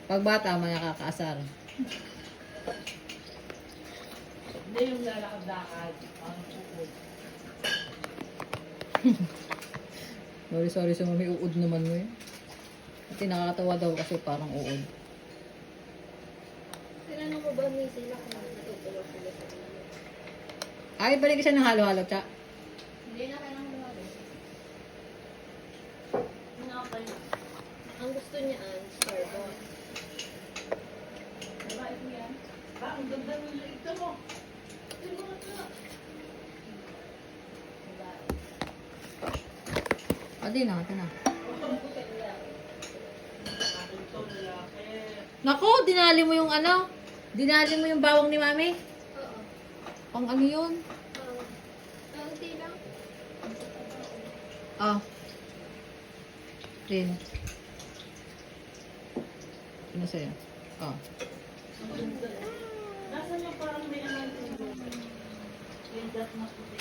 Pag bata, may nakakaasar. Hindi yung lalakad-lakad. Ang uod. Sorry sa mami, uod naman mo yun. Kasi nakakatawa daw kasi parang uod. Tinanong mo ba may sila kung natutulog sila sa kanila? Ay, balik siya ng halo-halo, tsa. Hindi na kailangan lumari. Ang gusto niya Starbucks. Diba ito yan? Ba, ang ganda ng ito mo. Ito mo ito. Adi na, ito na. Naku, dinali mo yung ano? Dinali mo yung bawang ni mami? Oo. Pang ano yun? Oo. Kaunti lang. Ah. Rin. Ano sa'yo? Ah. Nasaan yung parang may naman yung dot na puti?